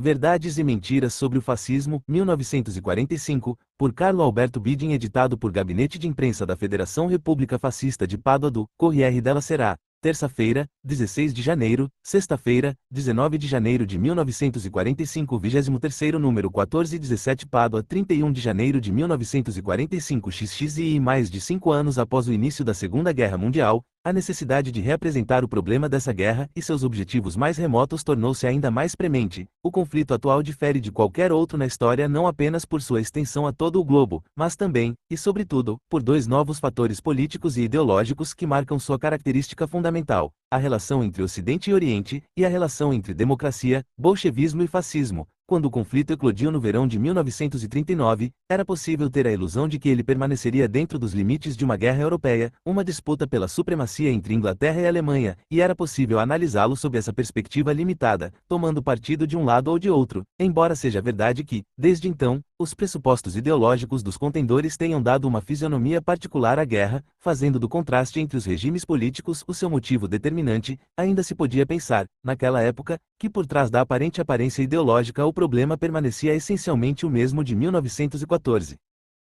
Verdades e Mentiras sobre o Fascismo, 1945, por Carlo Alberto Bidin, editado por Gabinete de Imprensa da Federação República Fascista de Pádua do Corriere della Sera. Terça-feira, 16 de janeiro, sexta-feira, 19 de janeiro de 1945, 23º número 1417, Pádua, 31 de janeiro de 1945, XXI. Mais de 5 anos após o início da Segunda Guerra Mundial, a necessidade de reapresentar o problema dessa guerra e seus objetivos mais remotos tornou-se ainda mais premente. O conflito atual difere de qualquer outro na história não apenas por sua extensão a todo o globo, mas também, e sobretudo, por dois novos fatores políticos e ideológicos que marcam sua característica fundamental: a relação entre Ocidente e Oriente, e a relação entre democracia, bolchevismo e fascismo. Quando o conflito eclodiu no verão de 1939, era possível ter a ilusão de que ele permaneceria dentro dos limites de uma guerra europeia, uma disputa pela supremacia entre Inglaterra e Alemanha, e era possível analisá-lo sob essa perspectiva limitada, tomando partido de um lado ou de outro, embora seja verdade que, desde então, os pressupostos ideológicos dos contendores tenham dado uma fisionomia particular à guerra, fazendo do contraste entre os regimes políticos o seu motivo determinante. Ainda se podia pensar, naquela época, que por trás da aparente aparência ideológica o problema permanecia essencialmente o mesmo de 1914.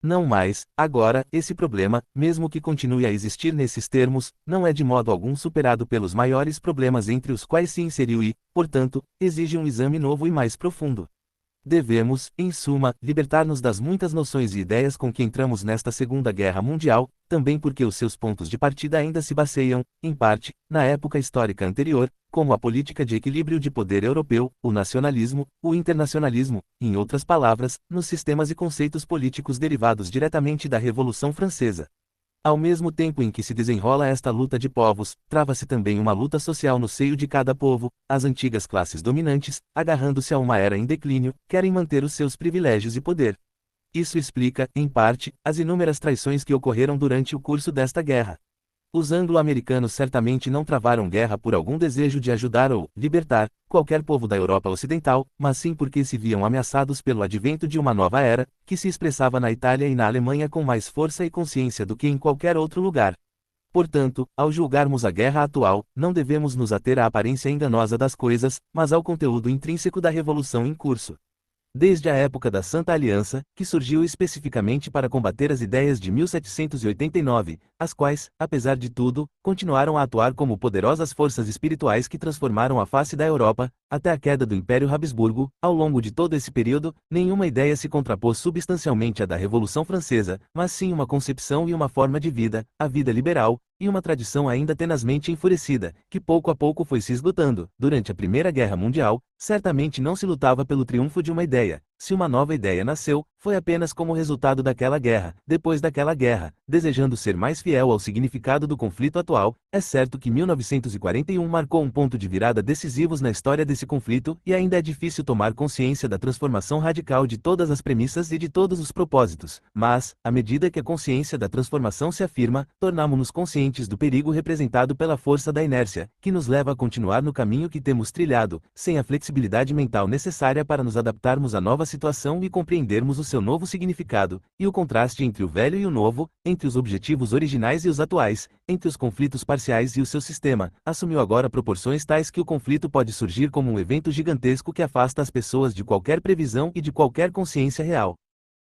Não mais, agora, esse problema, mesmo que continue a existir nesses termos, não é de modo algum superado pelos maiores problemas entre os quais se inseriu e, portanto, exige um exame novo e mais profundo. Devemos, em suma, libertar-nos das muitas noções e ideias com que entramos nesta Segunda Guerra Mundial, também porque os seus pontos de partida ainda se baseiam, em parte, na época histórica anterior, como a política de equilíbrio de poder europeu, o nacionalismo, o internacionalismo, em outras palavras, nos sistemas e conceitos políticos derivados diretamente da Revolução Francesa. Ao mesmo tempo em que se desenrola esta luta de povos, trava-se também uma luta social no seio de cada povo. As antigas classes dominantes, agarrando-se a uma era em declínio, querem manter os seus privilégios e poder. Isso explica, em parte, as inúmeras traições que ocorreram durante o curso desta guerra. Os anglo-americanos certamente não travaram guerra por algum desejo de ajudar ou libertar qualquer povo da Europa Ocidental, mas sim porque se viam ameaçados pelo advento de uma nova era, que se expressava na Itália e na Alemanha com mais força e consciência do que em qualquer outro lugar. Portanto, ao julgarmos a guerra atual, não devemos nos ater à aparência enganosa das coisas, mas ao conteúdo intrínseco da revolução em curso. Desde a época da Santa Aliança, que surgiu especificamente para combater as ideias de 1789, as quais, apesar de tudo, continuaram a atuar como poderosas forças espirituais que transformaram a face da Europa, até a queda do Império Habsburgo, ao longo de todo esse período, nenhuma ideia se contrapôs substancialmente à da Revolução Francesa, mas sim uma concepção e uma forma de vida, a vida liberal, e uma tradição ainda tenazmente enfurecida, que pouco a pouco foi se esgotando. Durante a Primeira Guerra Mundial, certamente não se lutava pelo triunfo de uma ideia. Se uma nova ideia nasceu, foi apenas como resultado daquela guerra. Depois daquela guerra, desejando ser mais fiel ao significado do conflito atual, é certo que 1941 marcou um ponto de virada decisivos na história desse conflito, e ainda é difícil tomar consciência da transformação radical de todas as premissas e de todos os propósitos. Mas, à medida que a consciência da transformação se afirma, tornamo-nos conscientes do perigo representado pela força da inércia, que nos leva a continuar no caminho que temos trilhado, sem a flexibilidade mental necessária para nos adaptarmos à nova situação e compreendermos o seu novo significado, e o contraste entre o velho e o novo, entre os objetivos originais e os atuais, entre os conflitos parciais e o seu sistema, assumiu agora proporções tais que o conflito pode surgir como um evento gigantesco que afasta as pessoas de qualquer previsão e de qualquer consciência real.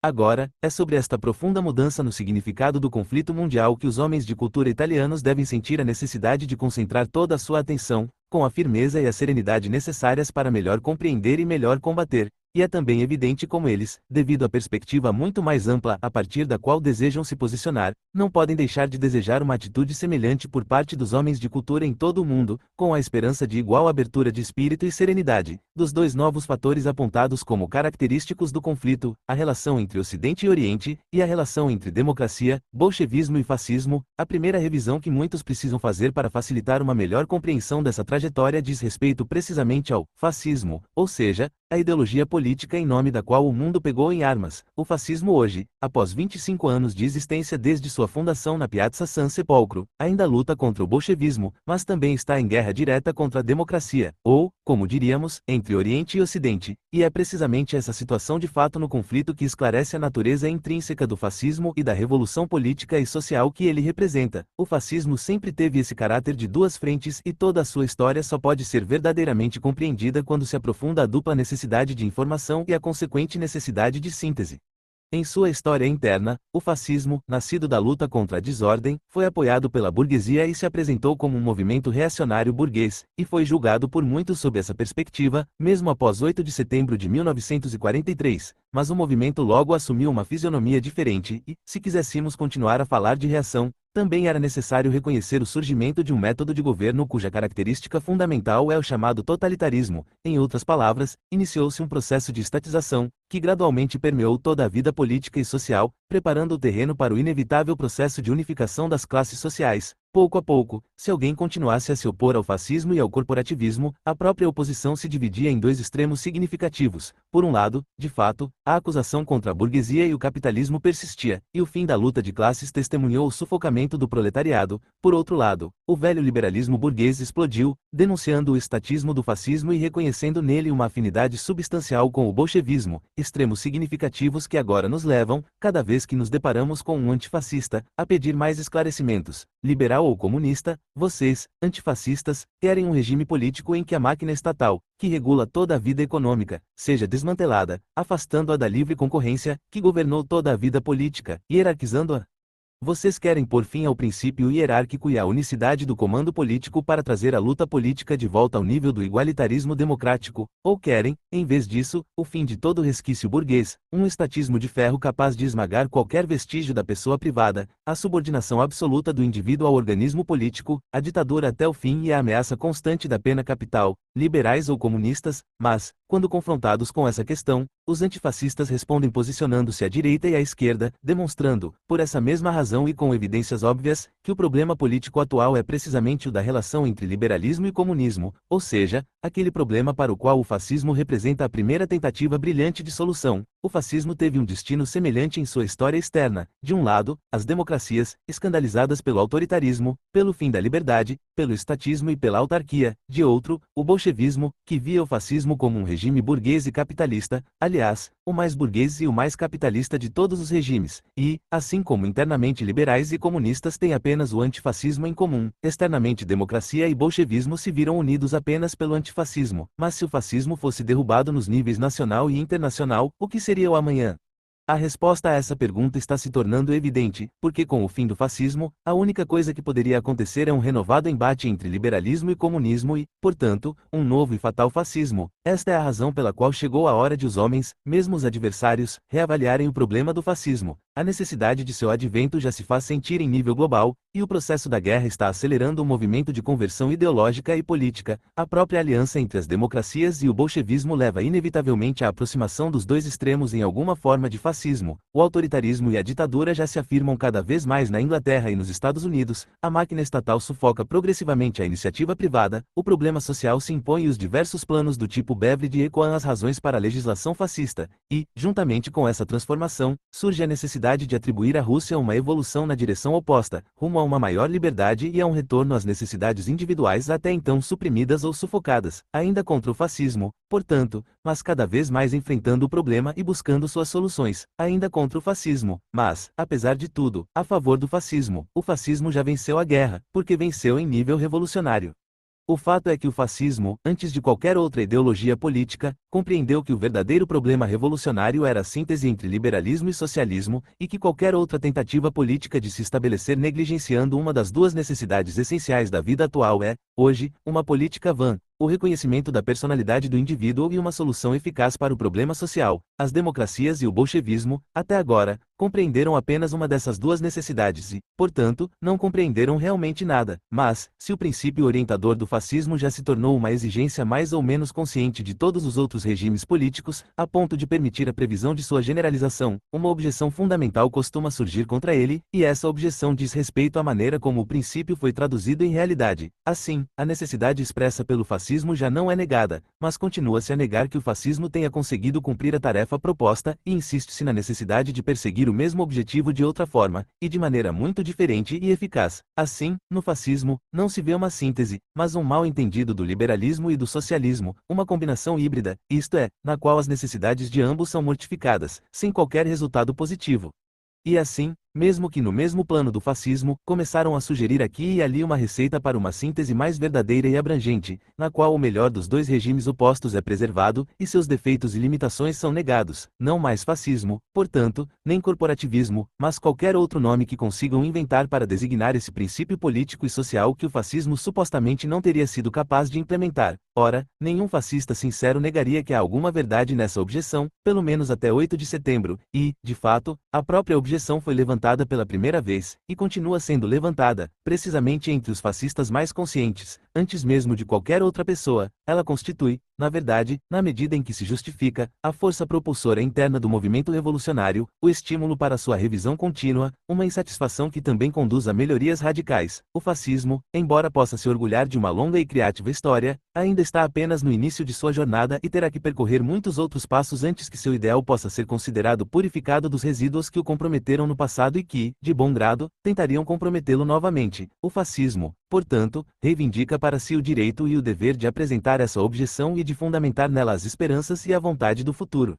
Agora, é sobre esta profunda mudança no significado do conflito mundial que os homens de cultura italianos devem sentir a necessidade de concentrar toda a sua atenção, com a firmeza e a serenidade necessárias para melhor compreender e melhor combater. E é também evidente como eles, devido à perspectiva muito mais ampla a partir da qual desejam se posicionar, não podem deixar de desejar uma atitude semelhante por parte dos homens de cultura em todo o mundo, com a esperança de igual abertura de espírito e serenidade. Dos dois novos fatores apontados como característicos do conflito, a relação entre Ocidente e Oriente, e a relação entre democracia, bolchevismo e fascismo, a primeira revisão que muitos precisam fazer para facilitar uma melhor compreensão dessa trajetória diz respeito precisamente ao fascismo, ou seja, a ideologia política em nome da qual o mundo pegou em armas. O fascismo hoje, após 25 anos de existência desde sua fundação na Piazza San Sepolcro, ainda luta contra o bolchevismo, mas também está em guerra direta contra a democracia, ou, como diríamos, entre Oriente e Ocidente, e é precisamente essa situação de fato no conflito que esclarece a natureza intrínseca do fascismo e da revolução política e social que ele representa. O fascismo sempre teve esse caráter de duas frentes e toda a sua história só pode ser verdadeiramente compreendida quando se aprofunda a dupla necessidade necessidade de informação e a consequente necessidade de síntese. Em sua história interna, o fascismo, nascido da luta contra a desordem, foi apoiado pela burguesia e se apresentou como um movimento reacionário burguês, e foi julgado por muitos sob essa perspectiva, mesmo após 8 de setembro de 1943, mas o movimento logo assumiu uma fisionomia diferente e, se quiséssemos continuar a falar de reação, também era necessário reconhecer o surgimento de um método de governo cuja característica fundamental é o chamado totalitarismo. Em outras palavras, iniciou-se um processo de estatização, que gradualmente permeou toda a vida política e social, preparando o terreno para o inevitável processo de unificação das classes sociais. Pouco a pouco, se alguém continuasse a se opor ao fascismo e ao corporativismo, a própria oposição se dividia em dois extremos significativos. Por um lado, de fato, a acusação contra a burguesia e o capitalismo persistia, e o fim da luta de classes testemunhou o sufocamento do proletariado. Por outro lado, o velho liberalismo burguês explodiu, denunciando o estatismo do fascismo e reconhecendo nele uma afinidade substancial com o bolchevismo, extremos significativos que agora nos levam, cada vez que nos deparamos com um antifascista, a pedir mais esclarecimentos. Liberal ou comunista, vocês, antifascistas, querem um regime político em que a máquina estatal, que regula toda a vida econômica, seja desmantelada, afastando-a da livre concorrência, que governou toda a vida política, hierarquizando-a. Vocês querem pôr fim ao princípio hierárquico e à unicidade do comando político para trazer a luta política de volta ao nível do igualitarismo democrático, ou querem, em vez disso, o fim de todo resquício burguês, um estatismo de ferro capaz de esmagar qualquer vestígio da pessoa privada, a subordinação absoluta do indivíduo ao organismo político, a ditadura até o fim e a ameaça constante da pena capital, liberais ou comunistas, mas, quando confrontados com essa questão, os antifascistas respondem posicionando-se à direita e à esquerda, demonstrando, por essa mesma razão e com evidências óbvias, que o problema político atual é precisamente o da relação entre liberalismo e comunismo, ou seja, aquele problema para o qual o fascismo representa a primeira tentativa brilhante de solução. O fascismo teve um destino semelhante em sua história externa. De um lado, as democracias, escandalizadas pelo autoritarismo, pelo fim da liberdade, pelo estatismo e pela autarquia. De outro, o bolchevismo, que via o fascismo como um regime burguês e capitalista, aliás, o mais burguês e o mais capitalista de todos os regimes, e, assim como internamente liberais e comunistas têm apenas o antifascismo em comum, externamente democracia e bolchevismo se viram unidos apenas pelo antifascismo. Mas se o fascismo fosse derrubado nos níveis nacional e internacional, o que seria o amanhã? A resposta a essa pergunta está se tornando evidente, porque com o fim do fascismo, a única coisa que poderia acontecer é um renovado embate entre liberalismo e comunismo e, portanto, um novo e fatal fascismo. Esta é a razão pela qual chegou a hora de os homens, mesmo os adversários, reavaliarem o problema do fascismo. A necessidade de seu advento já se faz sentir em nível global, e o processo da guerra está acelerando o movimento de conversão ideológica e política. A própria aliança entre as democracias e o bolchevismo leva inevitavelmente à aproximação dos dois extremos em alguma forma de fascismo. O autoritarismo e a ditadura já se afirmam cada vez mais na Inglaterra e nos Estados Unidos, a máquina estatal sufoca progressivamente a iniciativa privada, o problema social se impõe e os diversos planos do tipo Beveridge ecoam as razões para a legislação fascista, e, juntamente com essa transformação, surge a necessidade de atribuir à Rússia uma evolução na direção oposta, rumo a uma maior liberdade e a um retorno às necessidades individuais até então suprimidas ou sufocadas, ainda contra o fascismo, portanto, mas cada vez mais enfrentando o problema e buscando suas soluções, ainda contra o fascismo, mas, apesar de tudo, a favor do fascismo. O fascismo já venceu a guerra, porque venceu em nível revolucionário. O fato é que o fascismo, antes de qualquer outra ideologia política, compreendeu que o verdadeiro problema revolucionário era a síntese entre liberalismo e socialismo, e que qualquer outra tentativa política de se estabelecer negligenciando uma das duas necessidades essenciais da vida atual é, hoje, uma política vã, o reconhecimento da personalidade do indivíduo e uma solução eficaz para o problema social. As democracias e o bolchevismo, até agora, compreenderam apenas uma dessas duas necessidades e, portanto, não compreenderam realmente nada. Mas, se o princípio orientador do fascismo já se tornou uma exigência mais ou menos consciente de todos os outros regimes políticos, a ponto de permitir a previsão de sua generalização, uma objeção fundamental costuma surgir contra ele, e essa objeção diz respeito à maneira como o princípio foi traduzido em realidade. Assim, a necessidade expressa pelo fascismo já não é negada, mas continua-se a negar que o fascismo tenha conseguido cumprir a tarefa proposta, e insiste-se na necessidade de perseguir o mesmo objetivo de outra forma, e de maneira muito diferente e eficaz. Assim, no fascismo, não se vê uma síntese, mas um mal entendido do liberalismo e do socialismo, uma combinação híbrida, isto é, na qual as necessidades de ambos são mortificadas, sem qualquer resultado positivo. E assim, mesmo que no mesmo plano do fascismo, começaram a sugerir aqui e ali uma receita para uma síntese mais verdadeira e abrangente, na qual o melhor dos dois regimes opostos é preservado, e seus defeitos e limitações são negados, não mais fascismo, portanto, nem corporativismo, mas qualquer outro nome que consigam inventar para designar esse princípio político e social que o fascismo supostamente não teria sido capaz de implementar. Ora, nenhum fascista sincero negaria que há alguma verdade nessa objeção, pelo menos até 8 de setembro, e, de fato, a própria objeção foi levantada pela primeira vez, e continua sendo levantada, precisamente entre os fascistas mais conscientes, antes mesmo de qualquer outra pessoa. Ela constitui, na verdade, na medida em que se justifica, a força propulsora interna do movimento revolucionário, o estímulo para sua revisão contínua, uma insatisfação que também conduz a melhorias radicais. O fascismo, embora possa se orgulhar de uma longa e criativa história, ainda está apenas no início de sua jornada e terá que percorrer muitos outros passos antes que seu ideal possa ser considerado purificado dos resíduos que o comprometeram no passado e que, de bom grado, tentariam comprometê-lo novamente. O fascismo, portanto, reivindica para si o direito e o dever de apresentar essa objeção e de fundamentar nela as esperanças e a vontade do futuro.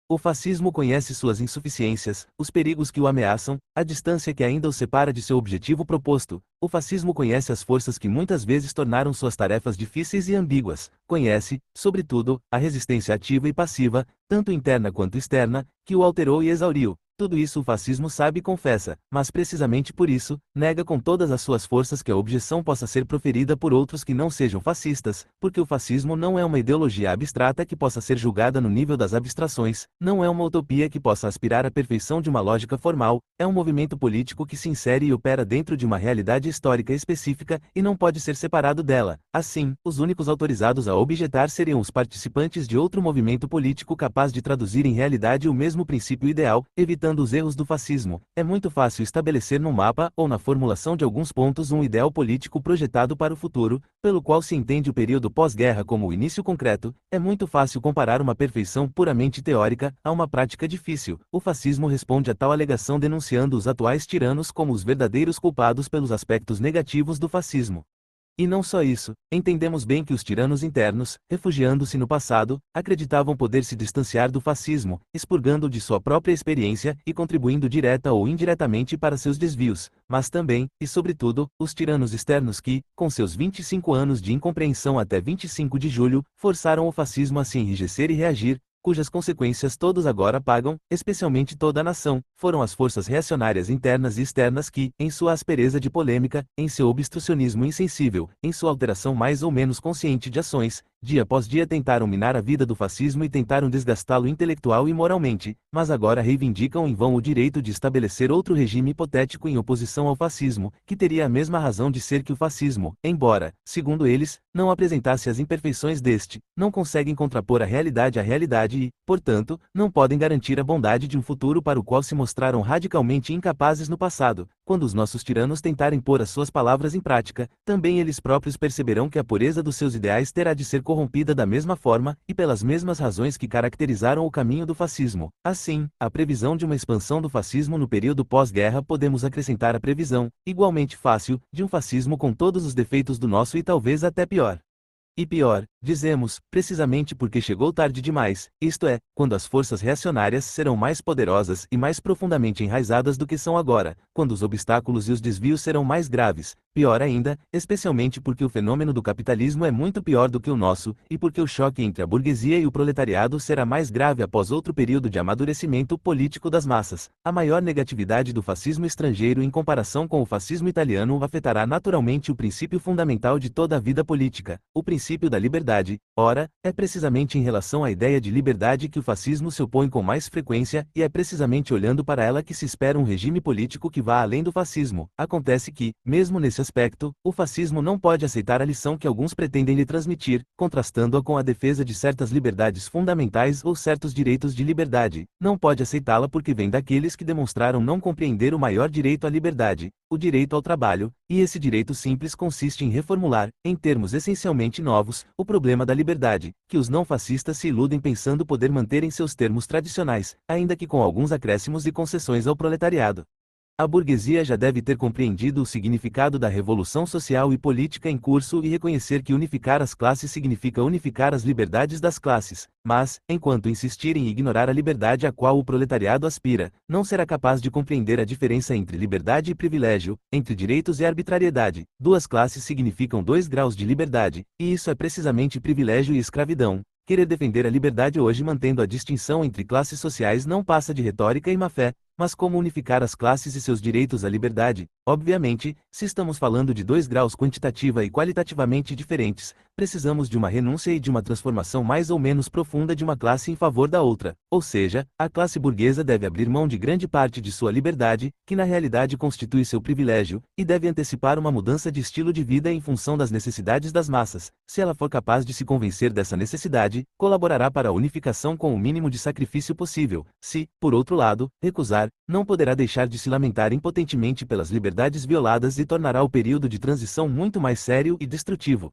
O fascismo conhece suas insuficiências, os perigos que o ameaçam, a distância que ainda o separa de seu objetivo proposto. O fascismo conhece as forças que muitas vezes tornaram suas tarefas difíceis e ambíguas. Conhece, sobretudo, a resistência ativa e passiva, tanto interna quanto externa, que o alterou e exauriu. Tudo isso o fascismo sabe e confessa, mas precisamente por isso, nega com todas as suas forças que a objeção possa ser proferida por outros que não sejam fascistas, porque o fascismo não é uma ideologia abstrata que possa ser julgada no nível das abstrações, não é uma utopia que possa aspirar à perfeição de uma lógica formal, é um movimento político que se insere e opera dentro de uma realidade histórica específica e não pode ser separado dela. Assim, os únicos autorizados a objetar seriam os participantes de outro movimento político capaz de traduzir em realidade o mesmo princípio ideal, evitando os erros do fascismo. É muito fácil estabelecer no mapa ou na formulação de alguns pontos um ideal político projetado para o futuro, pelo qual se entende o período pós-guerra como o início concreto. É muito fácil comparar uma perfeição puramente teórica a uma prática difícil. O fascismo responde a tal alegação denunciando os atuais tiranos como os verdadeiros culpados pelos aspectos negativos do fascismo. E não só isso, entendemos bem que os tiranos internos, refugiando-se no passado, acreditavam poder se distanciar do fascismo, expurgando-o de sua própria experiência e contribuindo direta ou indiretamente para seus desvios, mas também, e sobretudo, os tiranos externos que, com seus 25 anos de incompreensão até 25 de julho, forçaram o fascismo a se enrijecer e reagir, cujas consequências todos agora pagam, especialmente toda a nação, foram as forças reacionárias internas e externas que, em sua aspereza de polêmica, em seu obstrucionismo insensível, em sua alteração mais ou menos consciente de ações, dia após dia tentaram minar a vida do fascismo e tentaram desgastá-lo intelectual e moralmente, mas agora reivindicam em vão o direito de estabelecer outro regime hipotético em oposição ao fascismo, que teria a mesma razão de ser que o fascismo, embora, segundo eles, não apresentasse as imperfeições deste, não conseguem contrapor a realidade à realidade e, portanto, não podem garantir a bondade de um futuro para o qual se mostraram radicalmente incapazes no passado. Quando os nossos tiranos tentarem pôr as suas palavras em prática, também eles próprios perceberão que a pureza dos seus ideais terá de ser corrompida da mesma forma, e pelas mesmas razões que caracterizaram o caminho do fascismo. Assim, à previsão de uma expansão do fascismo no período pós-guerra podemos acrescentar a previsão, igualmente fácil, de um fascismo com todos os defeitos do nosso e talvez até pior. E pior, dizemos, precisamente porque chegou tarde demais, isto é, quando as forças reacionárias serão mais poderosas e mais profundamente enraizadas do que são agora, quando os obstáculos e os desvios serão mais graves, pior ainda, especialmente porque o fenômeno do capitalismo é muito pior do que o nosso, e porque o choque entre a burguesia e o proletariado será mais grave após outro período de amadurecimento político das massas. A maior negatividade do fascismo estrangeiro em comparação com o fascismo italiano afetará naturalmente o princípio fundamental de toda a vida política, o princípio da liberdade. Ora, é precisamente em relação à ideia de liberdade que o fascismo se opõe com mais frequência, e é precisamente olhando para ela que se espera um regime político que vá além do fascismo. Acontece que, mesmo nesse aspecto, o fascismo não pode aceitar a lição que alguns pretendem lhe transmitir, contrastando-a com a defesa de certas liberdades fundamentais ou certos direitos de liberdade. Não pode aceitá-la porque vem daqueles que demonstraram não compreender o maior direito à liberdade, o direito ao trabalho, e esse direito simples consiste em reformular, em termos essencialmente novos, o problema da liberdade, que os não fascistas se iludem pensando poder manter em seus termos tradicionais, ainda que com alguns acréscimos e concessões ao proletariado. A burguesia já deve ter compreendido o significado da revolução social e política em curso e reconhecer que unificar as classes significa unificar as liberdades das classes, mas, enquanto insistir em ignorar a liberdade a qual o proletariado aspira, não será capaz de compreender a diferença entre liberdade e privilégio, entre direitos e arbitrariedade. Duas classes significam 2 graus de liberdade, e isso é precisamente privilégio e escravidão. Querer defender a liberdade hoje mantendo a distinção entre classes sociais não passa de retórica e má-fé, mas como unificar as classes e seus direitos à liberdade? Obviamente, se estamos falando de 2 graus quantitativa e qualitativamente diferentes, precisamos de uma renúncia e de uma transformação mais ou menos profunda de uma classe em favor da outra, ou seja, a classe burguesa deve abrir mão de grande parte de sua liberdade, que na realidade constitui seu privilégio, e deve antecipar uma mudança de estilo de vida em função das necessidades das massas. Se ela for capaz de se convencer dessa necessidade, colaborará para a unificação com o mínimo de sacrifício possível. Se, por outro lado, recusar, não poderá deixar de se lamentar impotentemente pelas liberdades violadas e tornará o período de transição muito mais sério e destrutivo.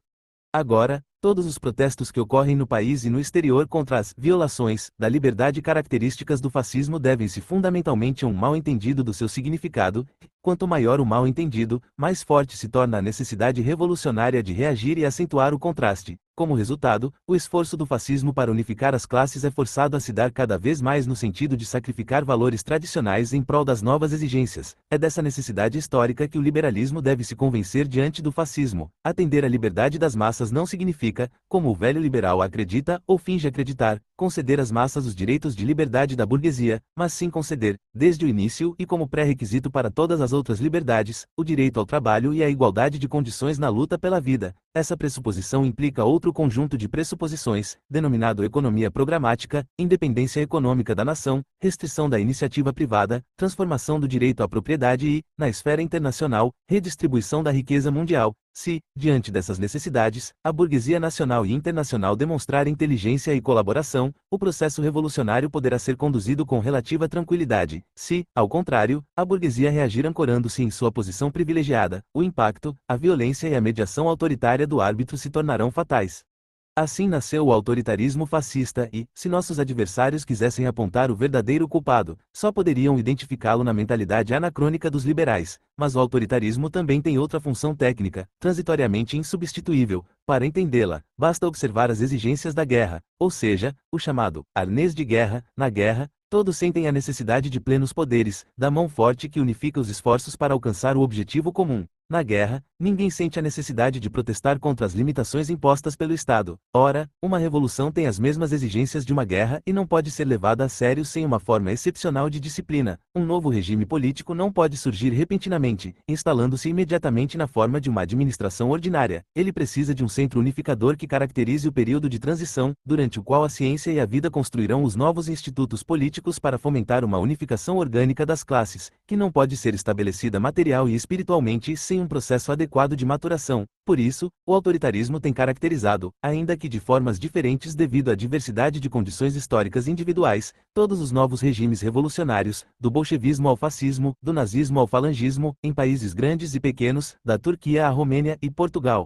Agora, todos os protestos que ocorrem no país e no exterior contra as violações da liberdade características do fascismo devem-se fundamentalmente a um mal-entendido do seu significado. Quanto maior o mal-entendido, mais forte se torna a necessidade revolucionária de reagir e acentuar o contraste. Como resultado, o esforço do fascismo para unificar as classes é forçado a se dar cada vez mais no sentido de sacrificar valores tradicionais em prol das novas exigências. É dessa necessidade histórica que o liberalismo deve se convencer diante do fascismo. Atender à liberdade das massas não significa, como o velho liberal acredita ou finge acreditar, conceder às massas os direitos de liberdade da burguesia, mas sim conceder, desde o início e como pré-requisito para todas as outras liberdades, o direito ao trabalho e a igualdade de condições na luta pela vida. Essa pressuposição implica outro conjunto de pressuposições, denominado economia programática, independência econômica da nação, restrição da iniciativa privada, transformação do direito à propriedade e, na esfera internacional, redistribuição da riqueza mundial. Se, diante dessas necessidades, a burguesia nacional e internacional demonstrar inteligência e colaboração, o processo revolucionário poderá ser conduzido com relativa tranquilidade. Se, ao contrário, a burguesia reagir ancorando-se em sua posição privilegiada, o impacto, a violência e a mediação autoritária do árbitro se tornarão fatais. Assim nasceu o autoritarismo fascista e, se nossos adversários quisessem apontar o verdadeiro culpado, só poderiam identificá-lo na mentalidade anacrônica dos liberais. Mas o autoritarismo também tem outra função técnica, transitoriamente insubstituível. Para entendê-la, basta observar as exigências da guerra, ou seja, o chamado arnês de guerra. Na guerra, todos sentem a necessidade de plenos poderes, da mão forte que unifica os esforços para alcançar o objetivo comum. Na guerra, ninguém sente a necessidade de protestar contra as limitações impostas pelo Estado. Ora, uma revolução tem as mesmas exigências de uma guerra e não pode ser levada a sério sem uma forma excepcional de disciplina. Um novo regime político não pode surgir repentinamente, instalando-se imediatamente na forma de uma administração ordinária. Ele precisa de um centro unificador que caracterize o período de transição, durante o qual a ciência e a vida construirão os novos institutos políticos para fomentar uma unificação orgânica das classes, que não pode ser estabelecida material e espiritualmente sem um processo adequado de maturação. Por isso, o autoritarismo tem caracterizado, ainda que de formas diferentes devido à diversidade de condições históricas individuais, todos os novos regimes revolucionários, do bolchevismo ao fascismo, do nazismo ao falangismo, em países grandes e pequenos, da Turquia à Romênia e Portugal.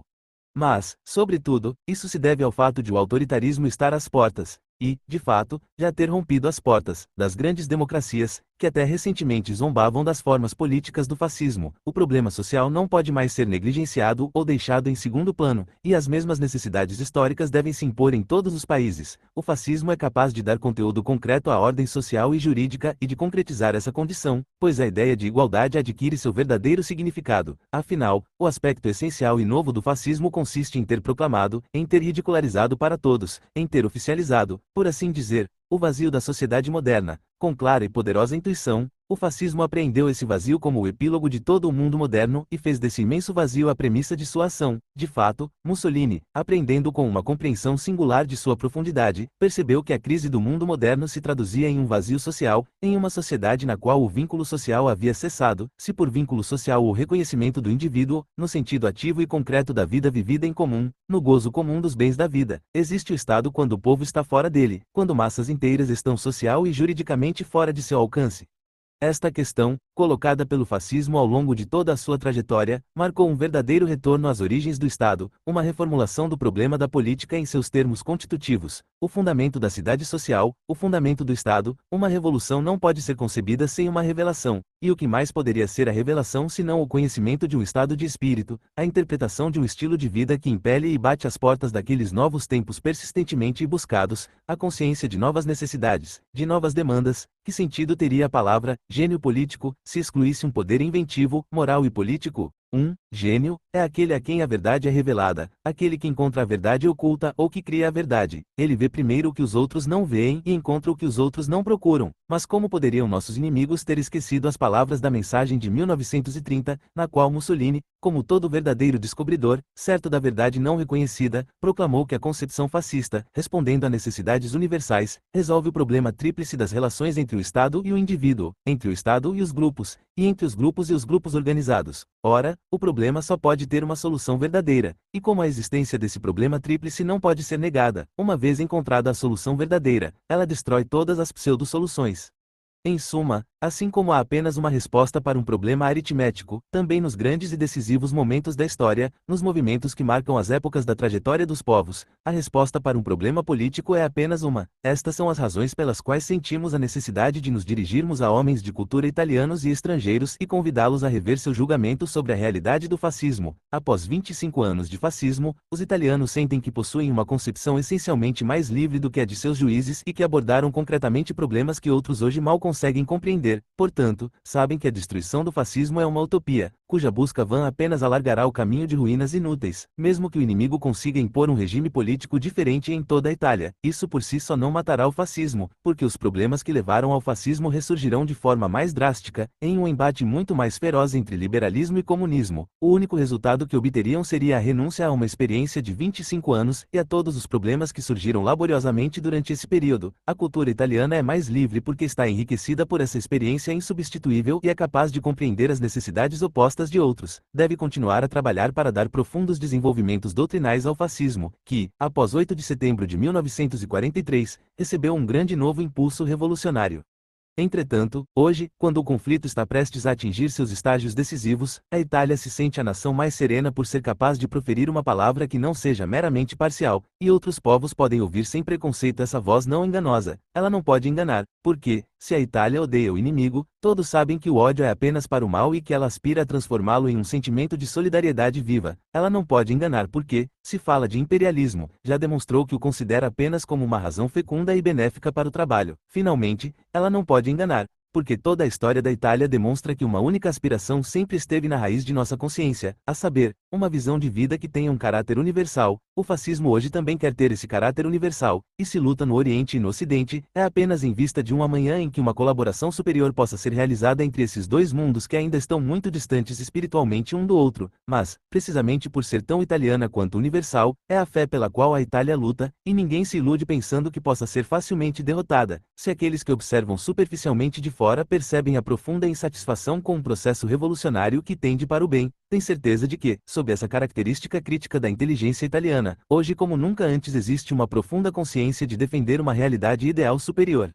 Mas, sobretudo, isso se deve ao fato de o autoritarismo estar às portas, e, de fato, já ter rompido as portas das grandes democracias, que até recentemente zombavam das formas políticas do fascismo. O problema social não pode mais ser negligenciado ou deixado em segundo plano, e as mesmas necessidades históricas devem se impor em todos os países. O fascismo é capaz de dar conteúdo concreto à ordem social e jurídica e de concretizar essa condição, pois a ideia de igualdade adquire seu verdadeiro significado. Afinal, o aspecto essencial e novo do fascismo consiste em ter proclamado, em ter ridicularizado para todos, em ter oficializado, por assim dizer, o vazio da sociedade moderna. Com clara e poderosa intuição, o fascismo apreendeu esse vazio como o epílogo de todo o mundo moderno e fez desse imenso vazio a premissa de sua ação. De fato, Mussolini, apreendendo com uma compreensão singular de sua profundidade, percebeu que a crise do mundo moderno se traduzia em um vazio social, em uma sociedade na qual o vínculo social havia cessado, se por vínculo social o reconhecimento do indivíduo, no sentido ativo e concreto da vida vivida em comum, no gozo comum dos bens da vida. Existe o Estado quando o povo está fora dele, quando massas inteiras estão social e juridicamente fora de seu alcance. Esta questão, colocada pelo fascismo ao longo de toda a sua trajetória, marcou um verdadeiro retorno às origens do Estado, uma reformulação do problema da política em seus termos constitutivos. o fundamento da cidade social, o fundamento do Estado. Uma revolução não pode ser concebida sem uma revelação, e o que mais poderia ser a revelação senão o conhecimento de um estado de espírito, a interpretação de um estilo de vida que impele e bate às portas daqueles novos tempos persistentemente buscados, a consciência de novas necessidades, de novas demandas. Que sentido teria a palavra gênio político se excluísse um poder inventivo, moral e político? Gênio é aquele a quem a verdade é revelada, aquele que encontra a verdade oculta ou que cria a verdade. Ele vê primeiro o que os outros não veem e encontra o que os outros não procuram. Mas como poderiam nossos inimigos ter esquecido as palavras da mensagem de 1930, na qual Mussolini, como todo verdadeiro descobridor, certo da verdade não reconhecida, proclamou que a concepção fascista, respondendo a necessidades universais, resolve o problema tríplice das relações entre o Estado e o indivíduo, entre o Estado e os grupos, e entre os grupos e os grupos organizados. Ora, o problema só pode ter uma solução verdadeira, e como a existência desse problema tríplice não pode ser negada, uma vez encontrada a solução verdadeira, ela destrói todas as pseudo-soluções. Em suma, assim como há apenas uma resposta para um problema aritmético, também nos grandes e decisivos momentos da história, nos movimentos que marcam as épocas da trajetória dos povos, a resposta para um problema político é apenas uma. Estas são as razões pelas quais sentimos a necessidade de nos dirigirmos a homens de cultura italianos e estrangeiros e convidá-los a rever seu julgamento sobre a realidade do fascismo. Após 25 anos de fascismo, os italianos sentem que possuem uma concepção essencialmente mais livre do que a de seus juízes e que abordaram concretamente problemas que outros hoje mal conseguem compreender. Portanto, sabem que a destruição do fascismo é uma utopia, cuja busca vã apenas alargará o caminho de ruínas inúteis, mesmo que o inimigo consiga impor um regime político diferente em toda a Itália. Isso por si só não matará o fascismo, porque os problemas que levaram ao fascismo ressurgirão de forma mais drástica, em um embate muito mais feroz entre liberalismo e comunismo. O único resultado que obteriam seria a renúncia a uma experiência de 25 anos e a todos os problemas que surgiram laboriosamente durante esse período. A cultura italiana é mais livre porque está enriquecida por essa experiência insubstituível e é capaz de compreender as necessidades opostas de outros. Deve continuar a trabalhar para dar profundos desenvolvimentos doutrinais ao fascismo, que, após 8 de setembro de 1943, recebeu um grande novo impulso revolucionário. Entretanto, hoje, quando o conflito está prestes a atingir seus estágios decisivos, a Itália se sente a nação mais serena por ser capaz de proferir uma palavra que não seja meramente parcial, e outros povos podem ouvir sem preconceito essa voz não enganosa. Ela não pode enganar, porque, se a Itália odeia o inimigo, todos sabem que o ódio é apenas para o mal e que ela aspira a transformá-lo em um sentimento de solidariedade viva. Ela não pode enganar porque, se fala de imperialismo, já demonstrou que o considera apenas como uma razão fecunda e benéfica para o trabalho. Finalmente, ela não pode enganar, porque toda a história da Itália demonstra que uma única aspiração sempre esteve na raiz de nossa consciência, a saber, uma visão de vida que tenha um caráter universal. O fascismo hoje também quer ter esse caráter universal, e se luta no Oriente e no Ocidente, é apenas em vista de um amanhã em que uma colaboração superior possa ser realizada entre esses dois mundos que ainda estão muito distantes espiritualmente um do outro, mas, precisamente por ser tão italiana quanto universal, é a fé pela qual a Itália luta, e ninguém se ilude pensando que possa ser facilmente derrotada, se aqueles que observam superficialmente de fora percebem a profunda insatisfação com um processo revolucionário que tende para o bem. Tem certeza de que, sob essa característica crítica da inteligência italiana, hoje como nunca antes existe uma profunda consciência de defender uma realidade ideal superior.